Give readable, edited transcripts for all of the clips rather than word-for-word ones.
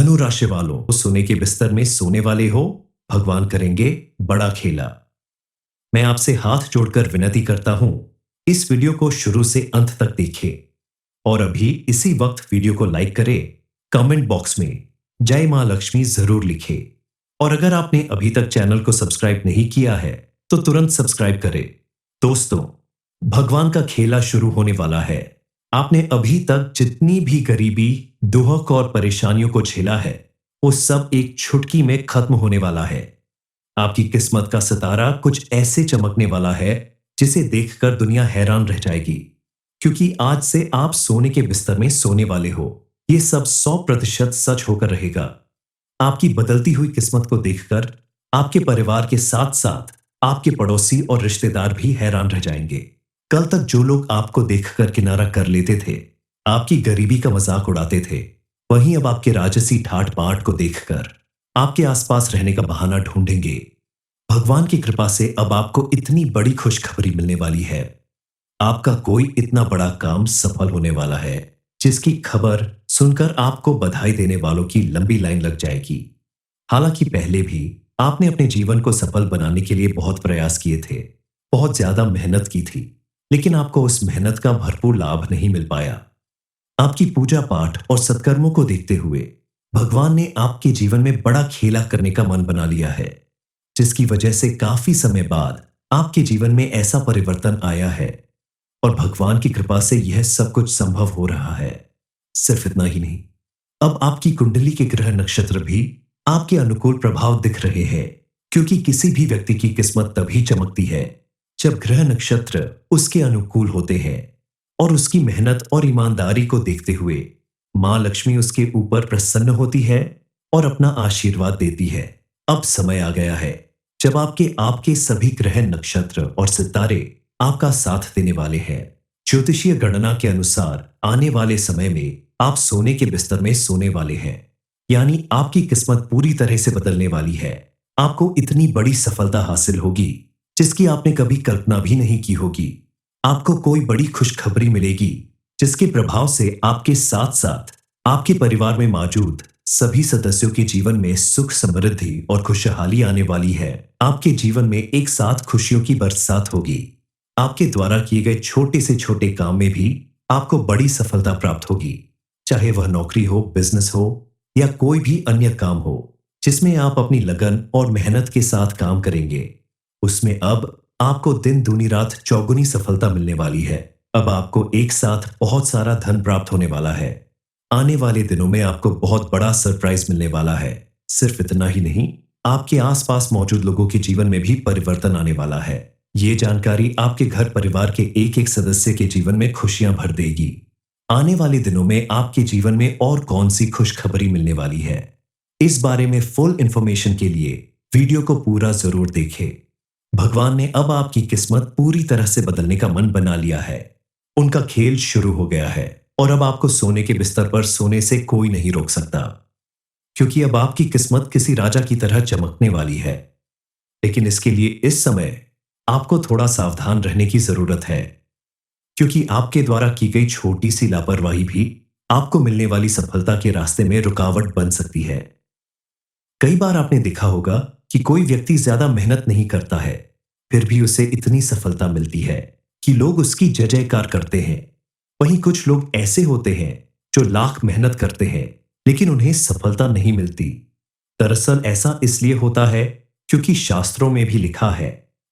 धनु राशि वालों, सोने के बिस्तर में सोने वाले हो, भगवान करेंगे बड़ा खेला। मैं आपसे हाथ जोड़कर विनती करता हूं, इस वीडियो को शुरू से अंत तक देखें और अभी इसी वक्त वीडियो को लाइक करें। कमेंट बॉक्स में जय मां लक्ष्मी जरूर लिखें और अगर आपने अभी तक चैनल को सब्सक्राइब नहीं किया है तो तुरंत सब्सक्राइब करें। दोस्तों, भगवान का खेला शुरू होने वाला है। आपने अभी तक जितनी भी गरीबी, दुख और परेशानियों को झेला है, वो सब एक चुटकी में खत्म होने वाला है। आपकी किस्मत का सितारा कुछ ऐसे चमकने वाला है जिसे देखकर दुनिया हैरान रह जाएगी, क्योंकि आज से आप सोने के बिस्तर में सोने वाले हो। ये सब 100% सच होकर रहेगा। आपकी बदलती हुई किस्मत को देखकर आपके परिवार के साथ साथ आपके पड़ोसी और रिश्तेदार भी हैरान रह जाएंगे। कल तक जो लोग आपको देखकर किनारा कर लेते थे, आपकी गरीबी का मजाक उड़ाते थे, वहीं अब आपके राजसी ठाट बाट को देखकर आपके आसपास रहने का बहाना ढूंढेंगे। भगवान की कृपा से अब आपको इतनी बड़ी खुशखबरी मिलने वाली है। आपका कोई इतना बड़ा काम सफल होने वाला है जिसकी खबर सुनकर आपको बधाई देने वालों की लंबी लाइन लग जाएगी। हालांकि पहले भी आपने अपने जीवन को सफल बनाने के लिए बहुत प्रयास किए थे, बहुत ज्यादा मेहनत की थी, लेकिन आपको उस मेहनत का भरपूर लाभ नहीं मिल पाया। आपकी पूजा पाठ और सत्कर्मों को देखते हुए भगवान ने आपके जीवन में बड़ा खेला करने का मन बना लिया है, जिसकी वजह से काफी समय बाद आपके जीवन में ऐसा परिवर्तन आया है और भगवान की कृपा से यह सब कुछ संभव हो रहा है। सिर्फ इतना ही नहीं, अब आपकी कुंडली के ग्रह नक्षत्र भी आपके अनुकूल प्रभाव दिख रहे हैं, क्योंकि किसी भी व्यक्ति की किस्मत तभी चमकती है जब ग्रह नक्षत्र उसके अनुकूल होते हैं और उसकी मेहनत और ईमानदारी को देखते हुए मां लक्ष्मी उसके ऊपर प्रसन्न होती है और अपना आशीर्वाद देती है। अब समय आ गया है जब आपके आपके सभी ग्रह नक्षत्र और सितारे आपका साथ देने वाले हैं। ज्योतिषीय गणना के अनुसार आने वाले समय में आप सोने के बिस्तर में सोने वाले हैं, यानी आपकी किस्मत पूरी तरह से बदलने वाली है। आपको इतनी बड़ी सफलता हासिल होगी जिसकी आपने कभी कल्पना भी नहीं की होगी। आपको कोई बड़ी खुशखबरी मिलेगी जिसके प्रभाव से आपके साथ साथ आपके परिवार में मौजूद सभी सदस्यों के जीवन में सुख, समृद्धि और खुशहाली आने वाली है। आपके जीवन में एक साथ खुशियों की बरसात होगी। आपके द्वारा किए गए छोटे से छोटे काम में भी आपको बड़ी सफलता प्राप्त होगी, चाहे वह नौकरी हो, बिजनेस हो या कोई भी अन्य काम हो जिसमें आप अपनी लगन और मेहनत के साथ काम करेंगे। उसमें अब आपको दिन दूनी रात चौगुनी सफलता मिलने वाली है। अब आपको एक साथ बहुत सारा धन प्राप्त होने वाला है। आने वाले दिनों में आपको बहुत बड़ा सरप्राइज मिलने वाला है। सिर्फ इतना ही नहीं, आपके आसपास मौजूद लोगों के जीवन में भी परिवर्तन आने वाला है। ये जानकारी आपके घर परिवार के एक एक सदस्य के जीवन में खुशियां भर देगी। आने वाले दिनों में आपके जीवन में और कौन सी खुशखबरी मिलने वाली है, इस बारे में फुल इंफॉर्मेशन के लिए वीडियो को पूरा जरूर देखें। भगवान ने अब आपकी किस्मत पूरी तरह से बदलने का मन बना लिया है। उनका खेल शुरू हो गया है और अब आपको सोने के बिस्तर पर सोने से कोई नहीं रोक सकता, क्योंकि अब आपकी किस्मत किसी राजा की तरह चमकने वाली है। लेकिन इसके लिए इस समय आपको थोड़ा सावधान रहने की जरूरत है, क्योंकि आपके द्वारा की गई छोटी सी लापरवाही भी आपको मिलने वाली सफलता के रास्ते में रुकावट बन सकती है। कई बार आपने देखा होगा कि कोई व्यक्ति ज्यादा मेहनत नहीं करता है, फिर भी उसे इतनी सफलता मिलती है कि लोग उसकी जय जयकार करते हैं। वहीं कुछ लोग ऐसे होते हैं जो लाख मेहनत करते हैं लेकिन उन्हें सफलता नहीं मिलती। दरअसल ऐसा इसलिए होता है क्योंकि शास्त्रों में भी लिखा है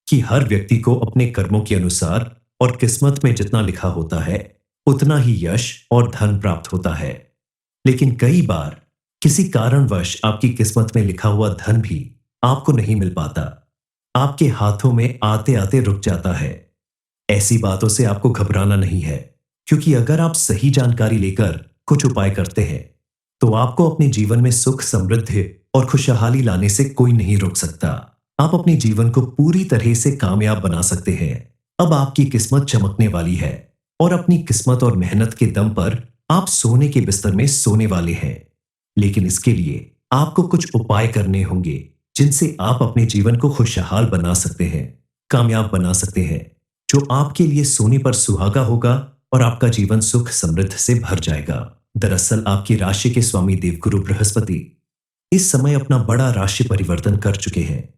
कि हर व्यक्ति को अपने कर्मों के अनुसार और किस्मत में जितना लिखा होता है उतना ही यश और धन प्राप्त होता है। लेकिन कई बार किसी कारणवश आपकी किस्मत में लिखा हुआ धन भी आपको नहीं मिल पाता, आपके हाथों में आते आते रुक जाता है। ऐसी बातों से आपको घबराना नहीं है, क्योंकि अगर आप सही जानकारी लेकर कुछ उपाय करते हैं तो आपको अपने जीवन में सुख, समृद्धि और खुशहाली लाने से कोई नहीं रोक सकता। आप अपने जीवन को पूरी तरह से कामयाब बना सकते हैं। अब आपकी किस्मत चमकने वाली है और अपनी किस्मत और मेहनत के दम पर आप सोने के बिस्तर में सोने वाले हैं। लेकिन इसके लिए आपको कुछ उपाय करने होंगे जिनसे आप अपने जीवन को खुशहाल बना सकते हैं, कामयाब बना सकते हैं, जो आपके लिए सोने पर सुहागा होगा और आपका जीवन सुख समृद्ध से भर जाएगा। दरअसल आपकी राशि के स्वामी देवगुरु बृहस्पति इस समय अपना बड़ा राशि परिवर्तन कर चुके हैं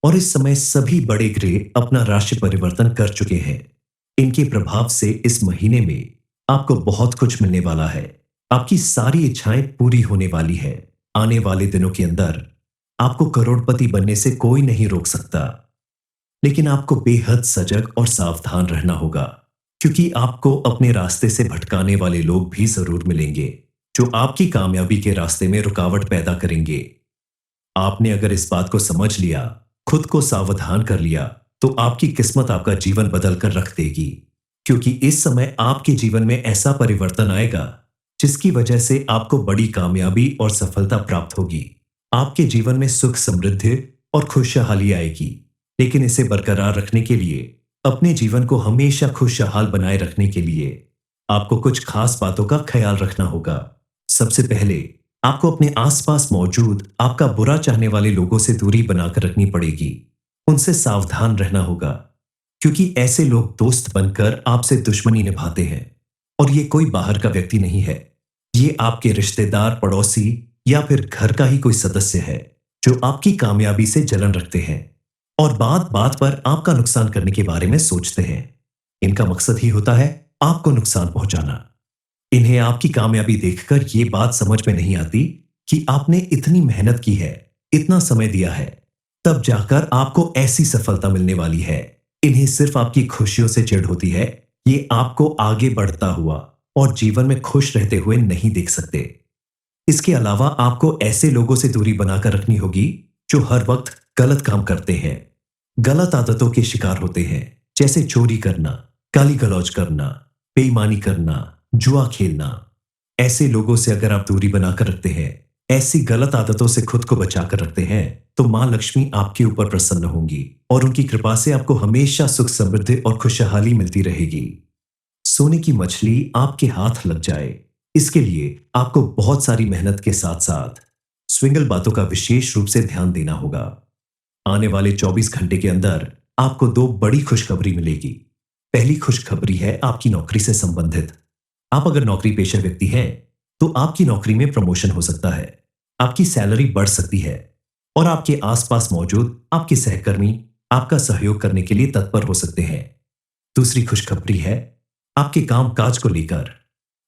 और इस समय सभी बड़े ग्रह अपना राशि परिवर्तन कर चुके हैं। इनके प्रभाव से इस महीने में आपको बहुत कुछ मिलने वाला है। आपकी सारी इच्छाएं पूरी होने वाली है। आने वाले दिनों के अंदर आपको करोड़पति बनने से कोई नहीं रोक सकता, लेकिन आपको बेहद सजग और सावधान रहना होगा, क्योंकि आपको अपने रास्ते से भटकाने वाले लोग भी जरूर मिलेंगे जो आपकी कामयाबी के रास्ते में रुकावट पैदा करेंगे। आपने अगर इस बात को समझ लिया, खुद को सावधान कर लिया, तो आपकी किस्मत आपका जीवन बदल कर रख देगी, क्योंकि इस समय आपके जीवन में ऐसा परिवर्तन आएगा जिसकी वजह से आपको बड़ी कामयाबी और सफलता प्राप्त होगी। आपके जीवन में सुख, समृद्धि और खुशहाली आएगी, लेकिन इसे बरकरार रखने के लिए, अपने जीवन को हमेशा खुशहाल बनाए रखने के लिए आपको कुछ खास बातों का ख्याल रखना होगा। सबसे पहले आपको अपने आसपास मौजूद आपका बुरा चाहने वाले लोगों से दूरी बनाकर रखनी पड़ेगी। उनसे सावधान रहना होगा, क्योंकि ऐसे लोग दोस्त बनकर आपसे दुश्मनी निभाते हैं और ये कोई बाहर का व्यक्ति नहीं है। ये आपके रिश्तेदार, पड़ोसी या फिर घर का ही कोई सदस्य है जो आपकी कामयाबी से जलन रखते हैं और बात बात पर आपका नुकसान करने के बारे में सोचते हैं। इनका मकसद ही होता है आपको नुकसान पहुंचाना। इन्हें आपकी कामयाबी देखकर ये बात समझ में नहीं आती कि आपने इतनी मेहनत की है, इतना समय दिया है, तब जाकर आपको ऐसी सफलता मिलने वाली है। इन्हें सिर्फ आपकी खुशियों से चिढ़ होती है। ये आपको आगे बढ़ता हुआ और जीवन में खुश रहते हुए नहीं देख सकते। इसके अलावा आपको ऐसे लोगों से दूरी बनाकर रखनी होगी जो हर वक्त गलत काम करते हैं, गलत आदतों के शिकार होते हैं, जैसे चोरी करना, गाली गलौज करना, बेईमानी करना, जुआ खेलना। ऐसे लोगों से अगर आप दूरी बनाकर रखते हैं, ऐसी गलत आदतों से खुद को बचाकर रखते हैं, तो मां लक्ष्मी आपके ऊपर प्रसन्न होंगी और उनकी कृपा से आपको हमेशा सुख, समृद्धि और खुशहाली मिलती रहेगी। सोने की मछली आपके हाथ लग जाए, इसके लिए आपको बहुत सारी मेहनत के साथ साथ स्विंगल बातों का विशेष रूप से ध्यान देना होगा। आने वाले 24 घंटे के अंदर आपको 2 बड़ी खुशखबरी मिलेगी। पहली खुशखबरी है आपकी नौकरी से संबंधित। आप अगर नौकरी पेशा व्यक्ति हैं, तो आपकी नौकरी में प्रमोशन हो सकता है, आपकी सैलरी बढ़ सकती है और आपके आसपास मौजूद आपके सहकर्मी आपका सहयोग करने के लिए तत्पर हो सकते हैं। दूसरी खुशखबरी है आपके काम काज को लेकर।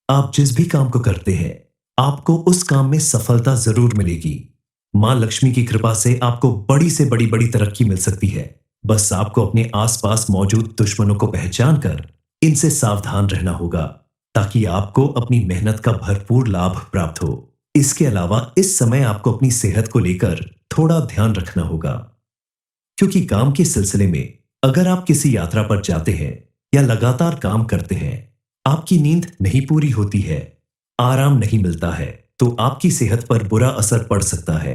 आप जिस भी काम को करते हैं, आपको उस काम में सफलता जरूर मिलेगी। मां लक्ष्मी की कृपा से आपको बड़ी से बड़ी तरक्की मिल सकती है। बस आपको अपने आसपास मौजूद दुश्मनों को पहचान कर इनसे सावधान रहना होगा, ताकि आपको अपनी मेहनत का भरपूर लाभ प्राप्त हो। इसके अलावा इस समय आपको अपनी सेहत को लेकर थोड़ा ध्यान रखना होगा, क्योंकि काम के सिलसिले में अगर आप किसी यात्रा पर जाते हैं या लगातार काम करते हैं, आपकी नींद नहीं पूरी होती है, आराम नहीं मिलता है, तो आपकी सेहत पर बुरा असर पड़ सकता है।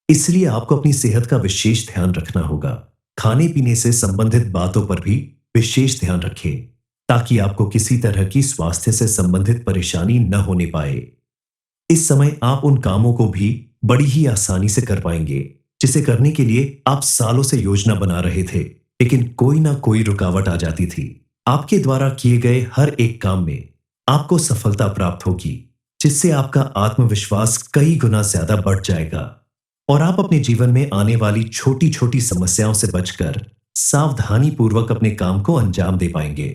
इसलिए आपको अपनी सेहत का विशेष ध्यान रखना होगा। खाने पीने से संबंधित बातों पर भी विशेष ध्यान रखें, ताकि आपको किसी तरह की स्वास्थ्य से संबंधित परेशानी न होने पाए। इस समय आप उन कामों को भी बड़ी ही आसानी से कर पाएंगे जिसे करने के लिए आप सालों से योजना बना रहे थे, लेकिन कोई ना कोई रुकावट आ जाती थी। आपके द्वारा किए गए हर एक काम में आपको सफलता प्राप्त होगी, जिससे आपका आत्मविश्वास कई गुना ज्यादा बढ़ जाएगा और आप अपने जीवन में आने वाली छोटी छोटी समस्याओं से बचकर सावधानी पूर्वक अपने काम को अंजाम दे पाएंगे।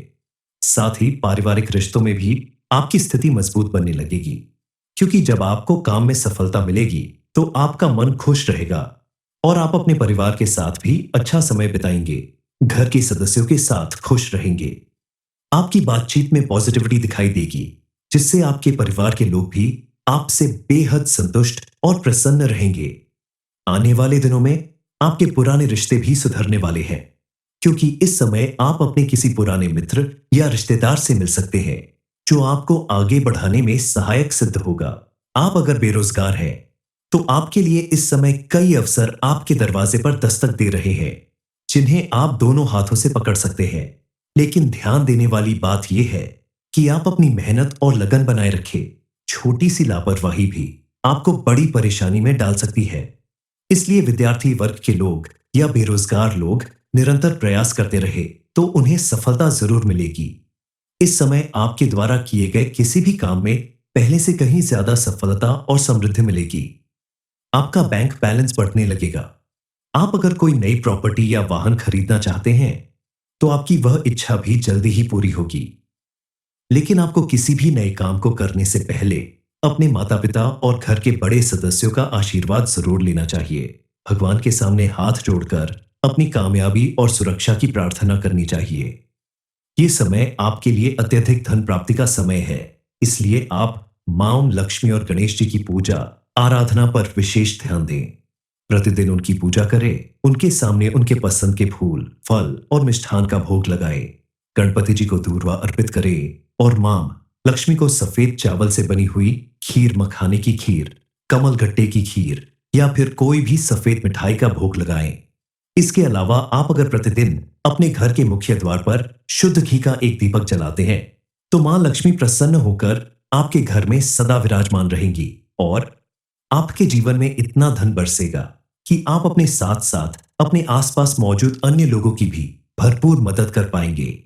साथ ही पारिवारिक रिश्तों में भी आपकी स्थिति मजबूत बनने लगेगी, क्योंकि जब आपको काम में सफलता मिलेगी तो आपका मन खुश रहेगा और आप अपने परिवार के साथ भी अच्छा समय बिताएंगे, घर के सदस्यों के साथ खुश रहेंगे। आपकी बातचीत में पॉजिटिविटी दिखाई देगी, जिससे आपके परिवार के लोग भी आपसे बेहद संतुष्ट और प्रसन्न रहेंगे। आने वाले दिनों में आपके पुराने रिश्ते भी सुधरने वाले हैं, क्योंकि इस समय आप अपने किसी पुराने मित्र या रिश्तेदार से मिल सकते हैं जो आपको आगे बढ़ाने में सहायक सिद्ध होगा। आप अगर बेरोजगार हैं, तो आपके लिए इस समय कई अवसर आपके दरवाजे पर दस्तक दे रहे हैं, जिन्हें आप दोनों हाथों से पकड़ सकते हैं। लेकिन ध्यान देने वाली बात यह है कि आप अपनी मेहनत और लगन बनाए रखें। छोटी सी लापरवाही भी आपको बड़ी परेशानी में डाल सकती है। इसलिए विद्यार्थी वर्ग के लोग या बेरोजगार लोग निरंतर प्रयास करते रहे तो उन्हें सफलता जरूर मिलेगी। इस समय आपके द्वारा किए गए किसी भी काम में पहले से कहीं ज्यादा सफलता और समृद्धि मिलेगी। आपका बैंक बैलेंस बढ़ने लगेगा। आप अगर कोई नई प्रॉपर्टी या वाहन खरीदना चाहते हैं, तो आपकी वह इच्छा भी जल्दी ही पूरी होगी। लेकिन आपको किसी भी नए काम को करने से पहले अपने माता-पिता और घर के बड़े सदस्यों का आशीर्वाद जरूर लेना चाहिए। भगवान के सामने हाथ जोड़कर अपनी कामयाबी और सुरक्षा की प्रार्थना करनी चाहिए। ये समय आपके लिए अत्यधिक धन प्राप्ति का समय है, इसलिए आप मां लक्ष्मी और गणेश जी की पूजा आराधना पर विशेष ध्यान दें। प्रतिदिन उनकी पूजा करें, उनके सामने उनके पसंद के फूल, फल और मिष्ठान का भोग लगाएं। गणपति जी को दूर्वा अर्पित करें और मां लक्ष्मी को सफेद चावल से बनी हुई खीर, मखाने की खीर, कमल गट्टे की खीर या फिर कोई भी सफेद मिठाई का भोग लगाएं। इसके अलावा आप अगर प्रतिदिन अपने घर के मुख्य द्वार पर शुद्ध घी का एक दीपक जलाते हैं, तो मां लक्ष्मी प्रसन्न होकर आपके घर में सदा विराजमान रहेंगी और आपके जीवन में इतना धन बरसेगा कि आप अपने साथ साथ अपने आसपास मौजूद अन्य लोगों की भी भरपूर मदद कर पाएंगे।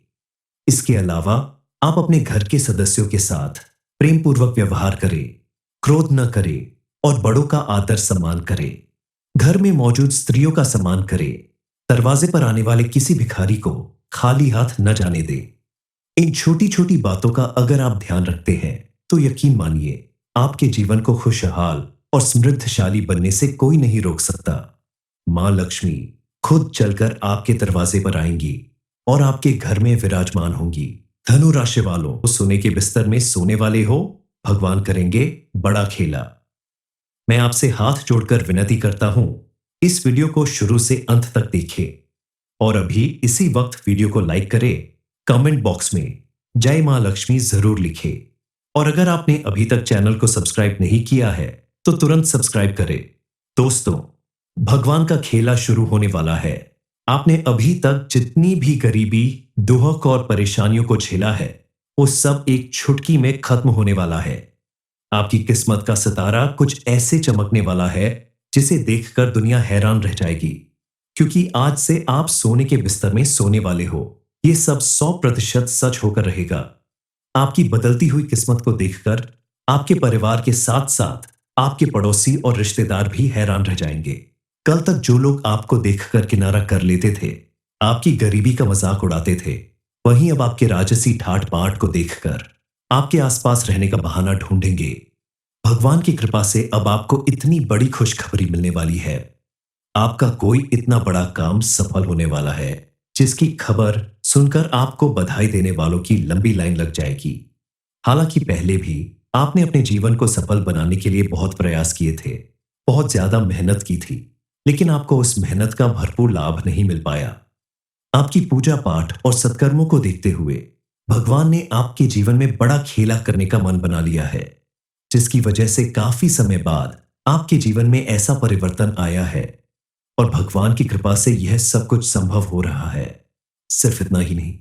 इसके अलावा आप अपने घर के सदस्यों के साथ प्रेम पूर्वक व्यवहार करें, क्रोध न करें और बड़ों का आदर सम्मान करें। घर में मौजूद स्त्रियों का सम्मान करें। दरवाजे पर आने वाले किसी भिखारी को खाली हाथ न जाने दें। इन छोटी छोटी बातों का अगर आप ध्यान रखते हैं, तो यकीन मानिए आपके जीवन को खुशहाल और समृद्धशाली बनने से कोई नहीं रोक सकता। मां लक्ष्मी खुद चलकर आपके दरवाजे पर आएंगी और आपके घर में विराजमान होंगी। धनु राशि वालों, सोने के बिस्तर में सोने वाले हो, भगवान करेंगे बड़ा खेला। मैं आपसे हाथ जोड़कर विनती करता हूं, इस वीडियो को शुरू से अंत तक देखें और अभी इसी वक्त वीडियो को लाइक करें। कमेंट बॉक्स में जय मां लक्ष्मी जरूर लिखें और अगर आपने अभी तक चैनल को सब्सक्राइब नहीं किया है, तो तुरंत सब्सक्राइब करें। दोस्तों, भगवान का खेला शुरू होने वाला है। आपने अभी तक जितनी भी गरीबी, दुख और परेशानियों को झेला है, वो सब एक चुटकी में खत्म होने वाला है। आपकी किस्मत का सितारा कुछ ऐसे चमकने वाला है जिसे देखकर दुनिया हैरान रह जाएगी, क्योंकि आज से आप सोने के बिस्तर में सोने वाले हो। ये सब 100% सच होकर रहेगा। आपकी बदलती हुई किस्मत को देखकर आपके परिवार के साथ साथ आपके पड़ोसी और रिश्तेदार भी हैरान रह जाएंगे। कल तक जो लोग आपको देखकर किनारा कर लेते थे, आपकी गरीबी का मजाक उड़ाते थे, वहीं अब आपके राजसी ठाट बाट को देखकर आपके आसपास रहने का बहाना ढूंढेंगे। भगवान की कृपा से अब आपको इतनी बड़ी खुशखबरी मिलने वाली है। आपका कोई इतना बड़ा काम सफल होने वाला है, जिसकी खबर सुनकर आपको बधाई देने वालों की लंबी लाइन लग जाएगी। हालांकि पहले भी आपने अपने जीवन को सफल बनाने के लिए बहुत प्रयास किए थे, बहुत ज्यादा मेहनत की थी, लेकिन आपको उस मेहनत का भरपूर लाभ नहीं मिल पाया। आपकी पूजा पाठ और सत्कर्मों को देखते हुए भगवान ने आपके जीवन में बड़ा खेला करने का मन बना लिया है, जिसकी वजह से काफी समय बाद आपके जीवन में ऐसा परिवर्तन आया है और भगवान की कृपा से यह सब कुछ संभव हो रहा है। सिर्फ इतना ही नहीं,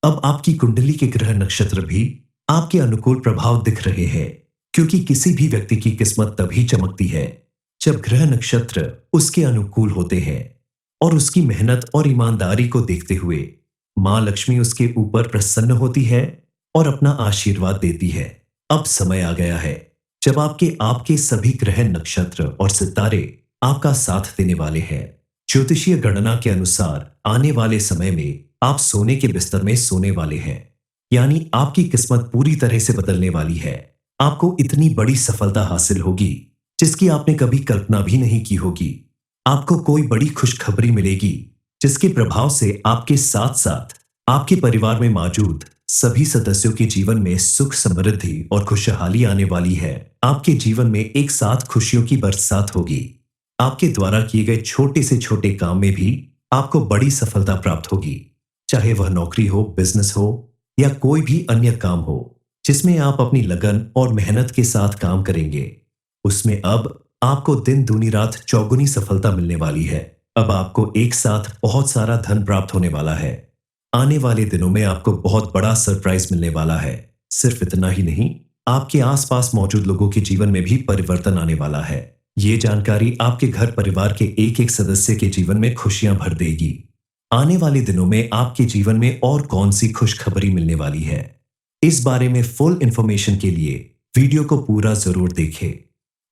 अब आपकी कुंडली के ग्रह नक्षत्र भी आपके अनुकूल प्रभाव दिख रहे हैं, क्योंकि किसी भी व्यक्ति की किस्मत तभी चमकती है जब ग्रह नक्षत्र उसके अनुकूल होते हैं और उसकी मेहनत और ईमानदारी को देखते हुए मां लक्ष्मी उसके ऊपर प्रसन्न होती है और अपना आशीर्वाद देती है। अब समय आ गया है जब आपके सभी ग्रह नक्षत्र और सितारे आपका साथ देने वाले हैं। ज्योतिषीय गणना के अनुसार आने वाले समय में आप सोने के बिस्तर में सोने वाले हैं, यानी आपकी किस्मत पूरी तरह से बदलने वाली है। आपको इतनी बड़ी सफलता हासिल होगी जिसकी आपने कभी कल्पना भी नहीं की होगी। आपको कोई बड़ी खुशखबरी मिलेगी जिसके प्रभाव से आपके साथ साथ आपके परिवार में मौजूद सभी सदस्यों के जीवन में सुख, समृद्धि और खुशहाली आने वाली है। आपके जीवन में एक साथ खुशियों की बरसात होगी। आपके द्वारा किए गए छोटे से छोटे काम में भी आपको बड़ी सफलता प्राप्त होगी, चाहे वह नौकरी हो, बिजनेस हो या कोई भी अन्य काम हो जिसमें आप अपनी लगन और मेहनत के साथ काम करेंगे। उसमें अब आपको दिन दूनी रात चौगुनी सफलता मिलने वाली है। अब आपको एक साथ बहुत सारा धन प्राप्त होने वाला है। आने वाले दिनों में आपको बहुत बड़ा सरप्राइज मिलने वाला है। सिर्फ इतना ही नहीं, आपके आसपास मौजूद लोगों के जीवन में भी परिवर्तन आने वाला है। ये जानकारी आपके घर परिवार के एक एक सदस्य के जीवन में खुशियां भर देगी। आने वाले दिनों में आपके जीवन में और कौन सी खुशखबरी मिलने वाली है, इस बारे में फुल इंफॉर्मेशन के लिए वीडियो को पूरा जरूर देखें।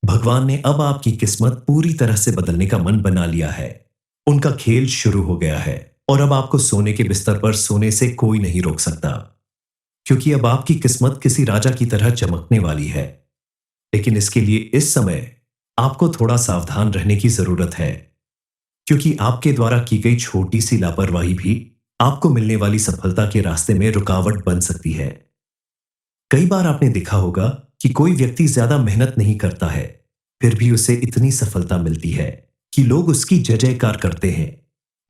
भगवान ने अब आपकी किस्मत पूरी तरह से बदलने का मन बना लिया है। उनका खेल शुरू हो गया है और अब आपको सोने के बिस्तर पर सोने से कोई नहीं रोक सकता, क्योंकि अब आपकी किस्मत किसी राजा की तरह चमकने वाली है। लेकिन इसके लिए इस समय आपको थोड़ा सावधान रहने की जरूरत है, क्योंकि आपके द्वारा की गई छोटी सी लापरवाही भी आपको मिलने वाली सफलता के रास्ते में रुकावट बन सकती है। कई बार आपने देखा होगा कि कोई व्यक्ति ज्यादा मेहनत नहीं करता है, फिर भी उसे इतनी सफलता मिलती है कि लोग उसकी जय जयकार करते हैं।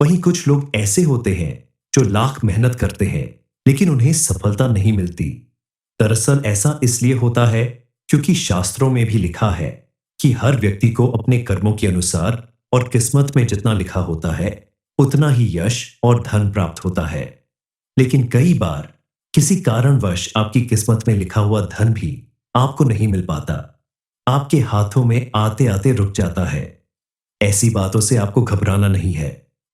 वहीं कुछ लोग ऐसे होते हैं जो लाख मेहनत करते हैं लेकिन उन्हें सफलता नहीं मिलती। दरअसल ऐसा इसलिए होता है क्योंकि शास्त्रों में भी लिखा है कि हर व्यक्ति को अपने कर्मों के अनुसार और किस्मत में जितना लिखा होता है उतना ही यश और धन प्राप्त होता है। लेकिन कई बार किसी कारणवश आपकी किस्मत में लिखा हुआ धन भी आपको नहीं मिल पाता, आपके हाथों में आते आते रुक जाता है। ऐसी बातों से आपको घबराना नहीं है,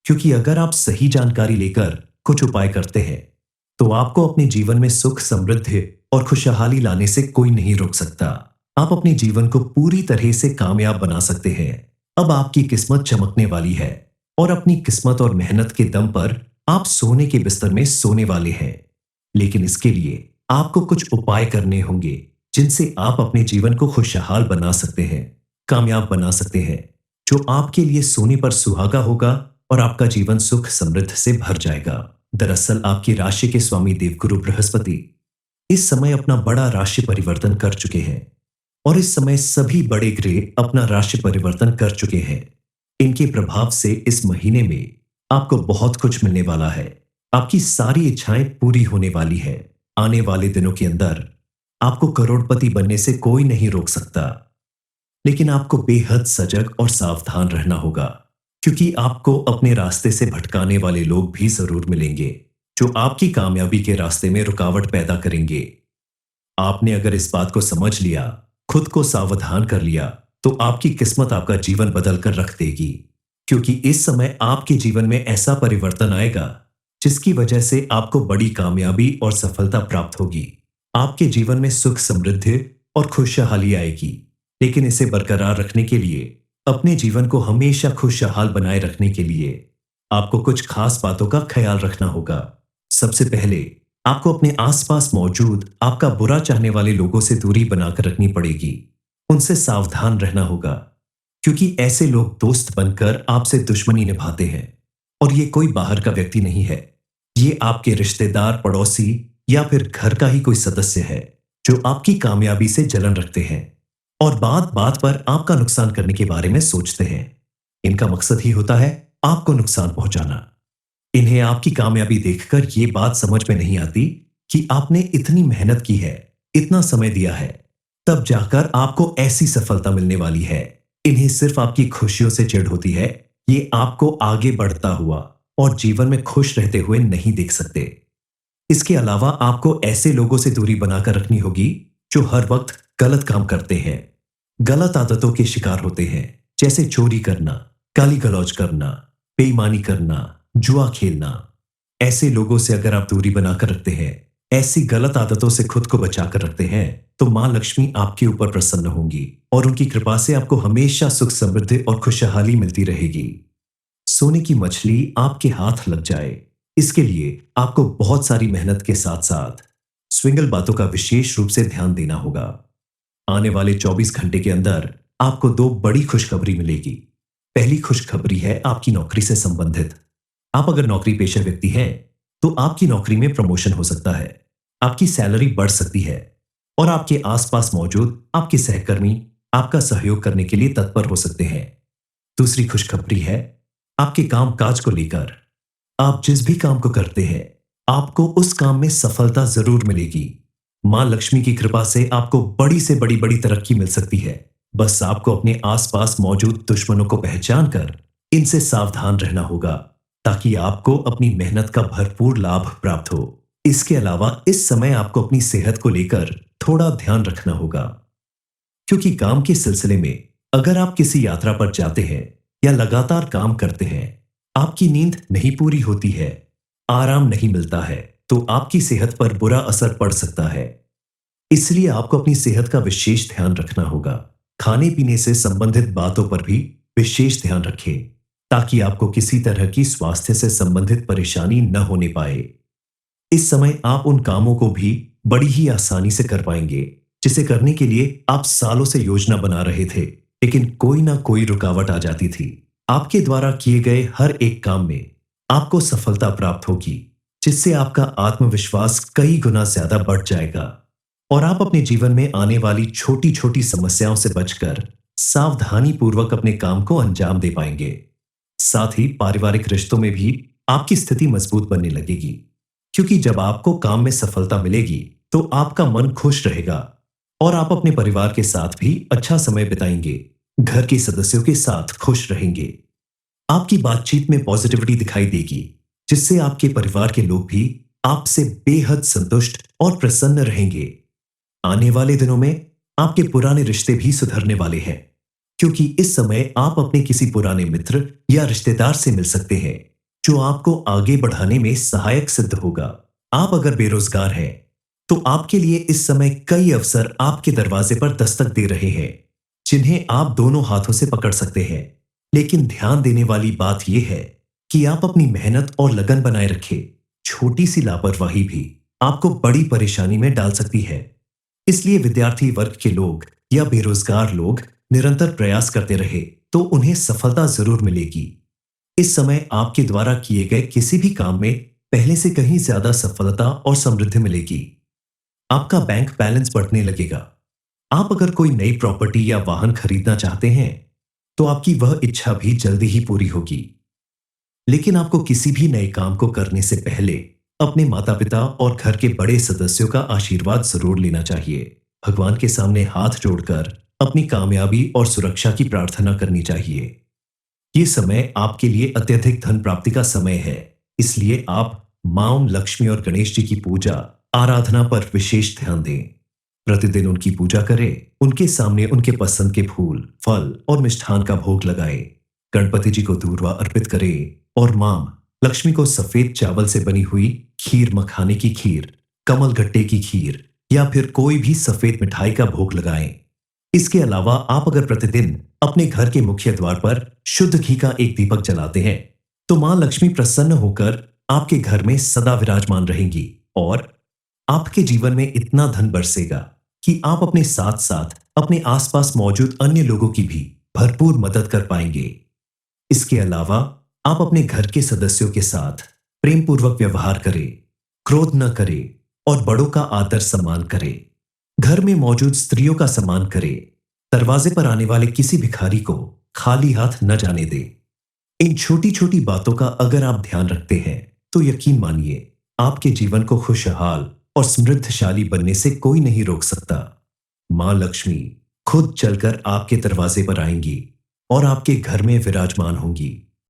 क्योंकि अगर आप सही जानकारी लेकर कुछ उपाय करते हैं तो आपको अपने जीवन में सुख, समृद्धि और खुशहाली लाने से कोई नहीं रोक सकता। आप अपने जीवन को पूरी तरह से कामयाब बना सकते हैं। अब आपकी किस्मत चमकने वाली है और अपनी किस्मत और मेहनत के दम पर आप सोने के बिस्तर में सोने वाले हैं। लेकिन इसके लिए आपको कुछ उपाय करने होंगे जिनसे आप अपने जीवन को खुशहाल बना सकते हैं, कामयाब बना सकते हैं, जो आपके लिए सोने पर सुहागा होगा और आपका जीवन सुख समृद्ध से भर जाएगा। दरअसल आपकी राशि के स्वामी देवगुरु बृहस्पति इस समय अपना बड़ा राशि परिवर्तन कर चुके हैं और इस समय सभी बड़े ग्रह अपना राशि परिवर्तन कर चुके हैं। इनके प्रभाव से इस महीने में आपको बहुत कुछ मिलने वाला है। आपकी सारी इच्छाएं पूरी होने वाली है। आने वाले दिनों के अंदर आपको करोड़पति बनने से कोई नहीं रोक सकता, लेकिन आपको बेहद सजग और सावधान रहना होगा, क्योंकि आपको अपने रास्ते से भटकाने वाले लोग भी जरूर मिलेंगे जो आपकी कामयाबी के रास्ते में रुकावट पैदा करेंगे। आपने अगर इस बात को समझ लिया, खुद को सावधान कर लिया, तो आपकी किस्मत आपका जीवन बदल कर रख देगी, क्योंकि इस समय आपके जीवन में ऐसा परिवर्तन आएगा जिसकी वजह से आपको बड़ी कामयाबी और सफलता प्राप्त होगी। आपके जीवन में सुख, समृद्धि और खुशहाली आएगी। लेकिन इसे बरकरार रखने के लिए, अपने जीवन को हमेशा खुशहाल बनाए रखने के लिए आपको कुछ खास बातों का ख्याल रखना होगा। सबसे पहले आपको अपने आसपास मौजूद आपका बुरा चाहने वाले लोगों से दूरी बनाकर रखनी पड़ेगी। उनसे सावधान रहना होगा, क्योंकि ऐसे लोग दोस्त बनकर आपसे दुश्मनी निभाते हैं और ये कोई बाहर का व्यक्ति नहीं है। ये आपके रिश्तेदार, पड़ोसी या फिर घर का ही कोई सदस्य है जो आपकी कामयाबी से जलन रखते हैं और बात बात पर आपका नुकसान करने के बारे में सोचते हैं। इनका मकसद ही होता है आपको नुकसान पहुंचाना। इन्हें आपकी कामयाबी देखकर ये बात समझ में नहीं आती कि आपने इतनी मेहनत की है, इतना समय दिया है, तब जाकर आपको ऐसी सफलता मिलने वाली है। इन्हें सिर्फ आपकी खुशियों से चिढ़ होती है। ये आपको आगे बढ़ता हुआ और जीवन में खुश रहते हुए नहीं देख सकते। इसके अलावा आपको ऐसे लोगों से दूरी बनाकर रखनी होगी जो हर वक्त गलत काम करते हैं, गलत आदतों के शिकार होते हैं, जैसे चोरी करना, गाली गलौज करना, बेईमानी करना, जुआ खेलना। ऐसे लोगों से अगर आप दूरी बनाकर रखते हैं, ऐसी गलत आदतों से खुद को बचाकर रखते हैं, तो मां लक्ष्मी आपके ऊपर प्रसन्न होंगी और उनकी कृपा से आपको हमेशा सुख, समृद्धि और खुशहाली मिलती रहेगी। सोने की मछली आपके हाथ लग जाए, इसके लिए आपको बहुत सारी मेहनत के साथ साथ स्विंगल बातों का विशेष रूप से ध्यान देना होगा। आने वाले 24 घंटे के अंदर आपको 2 बड़ी खुशखबरी मिलेगी। पहली खुशखबरी है आपकी नौकरी से संबंधित। आप अगर नौकरी पेशा व्यक्ति हैं तो आपकी नौकरी में प्रमोशन हो सकता है, आपकी सैलरी बढ़ सकती है और आपके आसपास मौजूद आपके सहकर्मी आपका सहयोग करने के लिए तत्पर हो सकते हैं। दूसरी खुशखबरी है आपके काम काज को लेकर। आप जिस भी काम को करते हैं, आपको उस काम में सफलता जरूर मिलेगी। मां लक्ष्मी की कृपा से आपको बड़ी से बड़ी तरक्की मिल सकती है। बस आपको अपने आसपास मौजूद दुश्मनों को पहचान कर इनसे सावधान रहना होगा, ताकि आपको अपनी मेहनत का भरपूर लाभ प्राप्त हो। इसके अलावा इस समय आपको अपनी सेहत को लेकर थोड़ा ध्यान रखना होगा, क्योंकि काम के सिलसिले में अगर आप किसी यात्रा पर जाते हैं या लगातार काम करते हैं, आपकी नींद नहीं पूरी होती है, आराम नहीं मिलता है, तो आपकी सेहत पर बुरा असर पड़ सकता है। इसलिए आपको अपनी सेहत का विशेष ध्यान रखना होगा। खाने पीने से संबंधित बातों पर भी विशेष ध्यान रखें, ताकि आपको किसी तरह की स्वास्थ्य से संबंधित परेशानी न होने पाए। इस समय आप उन कामों को भी बड़ी ही आसानी से कर पाएंगे, जिसे करने के लिए आप सालों से योजना बना रहे थे, लेकिन कोई ना कोई रुकावट आ जाती थी। आपके द्वारा किए गए हर एक काम में आपको सफलता प्राप्त होगी, जिससे आपका आत्मविश्वास कई गुना ज्यादा बढ़ जाएगा और आप अपने जीवन में आने वाली छोटी छोटी समस्याओं से बचकर सावधानी पूर्वक अपने काम को अंजाम दे पाएंगे। साथ ही पारिवारिक रिश्तों में भी आपकी स्थिति मजबूत बनने लगेगी, क्योंकि जब आपको काम में सफलता मिलेगी तो आपका मन खुश रहेगा और आप अपने परिवार के साथ भी अच्छा समय बिताएंगे, घर के सदस्यों के साथ खुश रहेंगे। आपकी बातचीत में पॉजिटिविटी दिखाई देगी, जिससे आपके परिवार के लोग भी आपसे बेहद संतुष्ट और प्रसन्न रहेंगे। आने वाले दिनों में आपके पुराने रिश्ते भी सुधरने वाले हैं, क्योंकि इस समय आप अपने किसी पुराने मित्र या रिश्तेदार से मिल सकते हैं, जो आपको आगे बढ़ाने में सहायक सिद्ध होगा। आप अगर बेरोजगार हैं, तो आपके लिए इस समय कई अवसर आपके दरवाजे पर दस्तक दे रहे हैं, जिन्हें आप दोनों हाथों से पकड़ सकते हैं। लेकिन ध्यान देने वाली बात यह है कि आप अपनी मेहनत और लगन बनाए रखें। छोटी सी लापरवाही भी आपको बड़ी परेशानी में डाल सकती है। इसलिए विद्यार्थी वर्ग के लोग या बेरोजगार लोग निरंतर प्रयास करते रहे तो उन्हें सफलता जरूर मिलेगी। इस समय आपके द्वारा किए गए किसी भी काम में पहले से कहीं ज्यादा सफलता और समृद्धि मिलेगी। आपका बैंक बैलेंस बढ़ने लगेगा। आप अगर कोई नई प्रॉपर्टी या वाहन खरीदना चाहते हैं, तो आपकी वह इच्छा भी जल्दी ही पूरी होगी। लेकिन आपको किसी भी नए काम को करने से पहले अपने माता पिता और घर के बड़े सदस्यों का आशीर्वाद जरूर लेना चाहिए। भगवान के सामने हाथ जोड़कर अपनी कामयाबी और सुरक्षा की प्रार्थना करनी चाहिए। ये समय आपके लिए अत्यधिक धन प्राप्ति का समय है, इसलिए आप मां लक्ष्मी और गणेश जी की पूजा आराधना पर विशेष ध्यान दें। प्रतिदिन उनकी पूजा करें, उनके सामने उनके पसंद के फूल, फल और मिष्ठान का भोग लगाएं। गणपति जी को दूर्वा अर्पित करें और मां लक्ष्मी को सफेद चावल से बनी हुई खीर, मखाने की खीर, कमल गट्टे की खीर या फिर कोई भी सफेद मिठाई का भोग लगाएं। इसके अलावा आप अगर प्रतिदिन अपने घर के मुख्य द्वार पर शुद्ध घी का एक दीपक जलाते हैं, तो मां लक्ष्मी प्रसन्न होकर आपके घर में सदा विराजमान रहेंगी और आपके जीवन में इतना धन बरसेगा कि आप अपने साथ साथ अपने आसपास मौजूद अन्य लोगों की भी भरपूर मदद कर पाएंगे। इसके अलावा आप अपने घर के सदस्यों के साथ प्रेम पूर्वक व्यवहार करें, क्रोध न करें और बड़ों का आदर सम्मान करें। घर में मौजूद स्त्रियों का सम्मान करें। दरवाजे पर आने वाले किसी भिखारी को खाली हाथ न जाने दें। इन छोटी छोटी बातों का अगर आप ध्यान रखते हैं, तो यकीन मानिए आपके जीवन को खुशहाल और समृद्धशाली बनने से कोई नहीं रोक सकता। मां लक्ष्मी खुद चलकर आपके दरवाजे पर आएंगी और आपके घर में विराजमान होंगी।